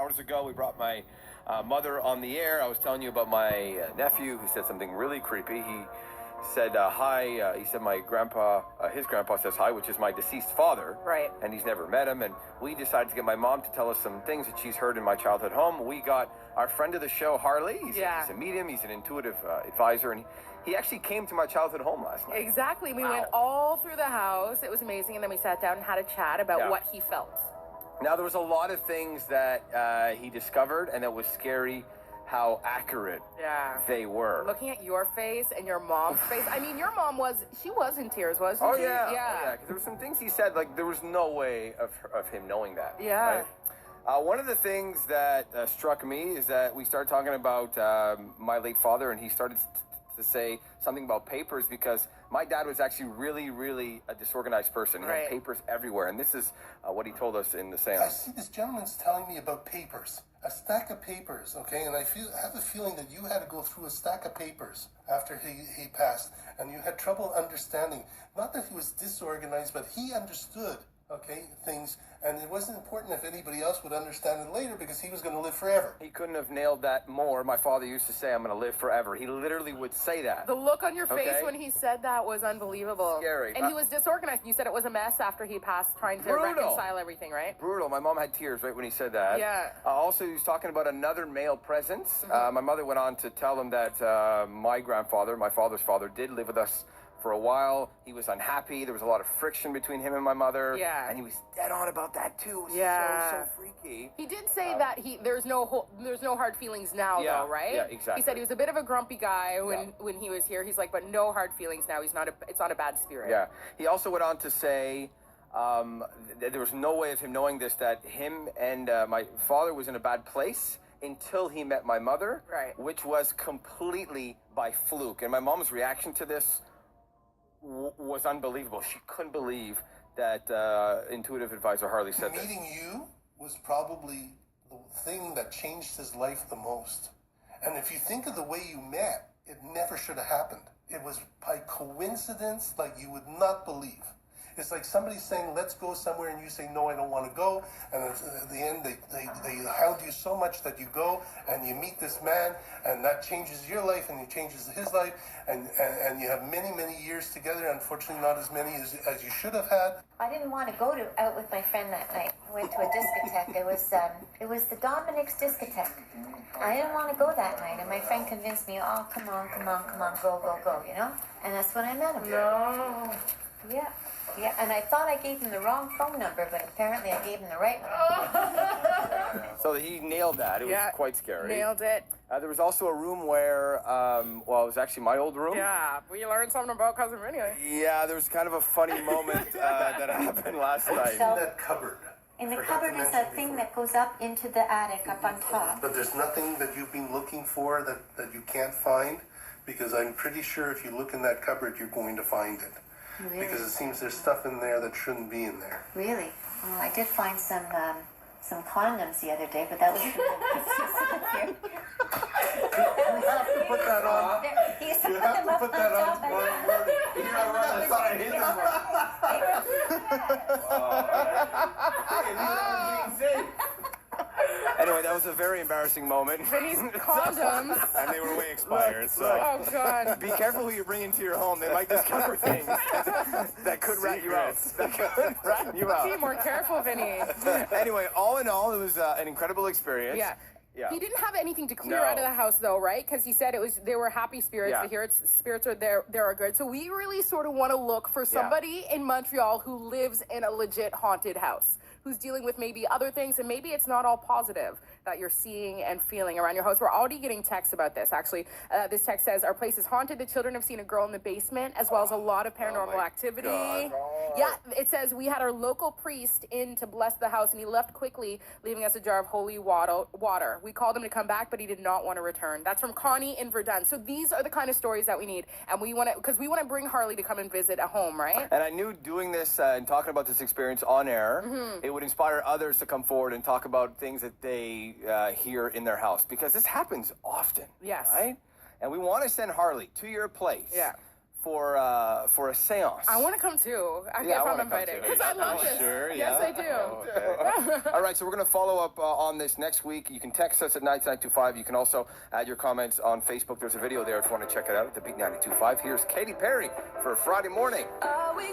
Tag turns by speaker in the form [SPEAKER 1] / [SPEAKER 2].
[SPEAKER 1] hours ago. We brought my mother on the air. I was telling you about my nephew who said something really creepy. He said hi. He said my grandpa, his grandpa says hi, which is my deceased father.
[SPEAKER 2] Right.
[SPEAKER 1] And he's never met him. And we decided to get my mom to tell us some things that she's heard in my childhood home. We got our friend of the show, Harley. He's a medium. He's an intuitive advisor. And he actually came to my childhood home last night.
[SPEAKER 2] Exactly. We went all through the house. It was amazing. And then we sat down and had a chat about what he felt.
[SPEAKER 1] Now, there was a lot of things that he discovered, and it was scary how accurate they were.
[SPEAKER 2] Looking at your face and your mom's face. I mean, your mom was in tears, wasn't she?
[SPEAKER 1] Yeah. Because there were some things he said, like, there was no way of him knowing that.
[SPEAKER 2] Yeah.
[SPEAKER 1] Right? One of the things that struck me is that we started talking about my late father, and he started to say something about papers, because my dad was actually really, really a disorganized person. He had papers everywhere, and this is what he told us in the seance.
[SPEAKER 3] I see this gentleman's telling me about papers, a stack of papers, okay, and I have a feeling that you had to go through a stack of papers after he passed, and you had trouble understanding, not that he was disorganized, but he understood, okay, things, and it wasn't important if anybody else would understand it later, because he was going to live forever.
[SPEAKER 1] He couldn't have nailed that more. My father used to say, I'm going to live forever. He literally would say that.
[SPEAKER 2] The look on your face when he said that was unbelievable.
[SPEAKER 1] Scary.
[SPEAKER 2] And he was disorganized. You said it was a mess after he passed, trying to reconcile everything, right?
[SPEAKER 1] Brutal. My mom had tears right when he said that.
[SPEAKER 2] Yeah.
[SPEAKER 1] Also, he was talking about another male presence. My mother went on to tell him that my grandfather, my father's father, did live with us for a while. He was unhappy. There was a lot of friction between him and my mother.
[SPEAKER 2] Yeah.
[SPEAKER 1] And he was dead on about that too. It was so freaky.
[SPEAKER 2] He did say that there's no hard feelings now, though, right?
[SPEAKER 1] Yeah, exactly.
[SPEAKER 2] He said he was a bit of a grumpy guy when he was here. He's like, but no hard feelings now. It's not a bad spirit.
[SPEAKER 1] Yeah. He also went on to say that there was no way of him knowing this, that him and my father was in a bad place until he met my mother, which was completely by fluke. And my mom's reaction to this was unbelievable. She couldn't believe that intuitive advisor Harley said this.
[SPEAKER 3] Meeting you was probably the thing that changed his life the most. And if you think of the way you met, it never should have happened. It was by coincidence like you would not believe. It's like somebody saying, let's go somewhere, and you say, no, I don't want to go. And at the end, they hound you so much that you go, and you meet this man, and that changes your life, and it changes his life, and you have many, many years together, unfortunately not as many as you should have had.
[SPEAKER 4] I didn't want to go out with my friend that night. We went to a discotheque. It was the Dominic's discotheque. I didn't want to go that night, and my friend convinced me, oh, come on, go, you know? And that's when I met him.
[SPEAKER 2] No.
[SPEAKER 4] Yeah, and I thought I gave him the wrong phone number, but apparently I gave him the right one.
[SPEAKER 1] So he nailed that. It was quite scary.
[SPEAKER 2] Nailed it.
[SPEAKER 1] There was also a room where, it was actually my old room.
[SPEAKER 2] Yeah, we learned something about Cousin Vinny.
[SPEAKER 1] Yeah, there was kind of a funny moment that happened last night.
[SPEAKER 3] In that cupboard.
[SPEAKER 4] In the cupboard is a thing that goes up into the attic, up on top.
[SPEAKER 3] But there's nothing that you've been looking for that you can't find, because I'm pretty sure if you look in that cupboard, you're going to find it.
[SPEAKER 4] Really?
[SPEAKER 3] Because it seems there's stuff in there that shouldn't be in there.
[SPEAKER 4] Really? Well, I did find some condoms the other day, but that was
[SPEAKER 3] You have to put that on.
[SPEAKER 4] He used to
[SPEAKER 3] You
[SPEAKER 4] put
[SPEAKER 3] have
[SPEAKER 4] them
[SPEAKER 3] to
[SPEAKER 4] up
[SPEAKER 3] put
[SPEAKER 4] on
[SPEAKER 3] that on
[SPEAKER 4] top.
[SPEAKER 3] tomorrow morning. You gotta run the side hit them.
[SPEAKER 1] Anyway, that was a very embarrassing moment.
[SPEAKER 2] Vinny's condoms.
[SPEAKER 1] And they were way expired, so.
[SPEAKER 2] Oh, God.
[SPEAKER 1] Be careful who you bring into your home. They might discover things that could rat you out.
[SPEAKER 2] Be more careful, Vinny.
[SPEAKER 1] Anyway, all in all, it was an incredible experience.
[SPEAKER 2] Yeah. He didn't have anything to clear out of the house, though, right? Because he said they were happy spirits. The spirits are there. They are good. So we really sort of want to look for somebody in Montreal who lives in a legit haunted house, who's dealing with maybe other things, and maybe it's not all positive that you're seeing and feeling around your house. We're already getting texts about this, actually. This text says, our place is haunted. The children have seen a girl in the basement, as well as a lot of paranormal activity. God. Yeah, it says, we had our local priest in to bless the house, and he left quickly, leaving us a jar of holy water. We called him to come back, but he did not want to return. That's from Connie in Verdun. So these are the kind of stories that we need, and we want to, because we want to bring Harley to come and visit a home, right?
[SPEAKER 1] And I knew doing this and talking about this experience on air, it would inspire others to come forward and talk about things that they hear in their house, because this happens often.
[SPEAKER 2] Yes.
[SPEAKER 1] Right? And we want to send Harley to your place for a seance.
[SPEAKER 2] I want to come too. If I'm invited, because I love this.
[SPEAKER 5] Sure,
[SPEAKER 2] yes, I do.
[SPEAKER 1] Okay. All right, so we're going to follow up on this next week. You can text us at 9925. You can also add your comments on Facebook. There's a video there if you want to check it out at the Beat 92.5. Here's Katy Perry for Friday morning.
[SPEAKER 6] Are we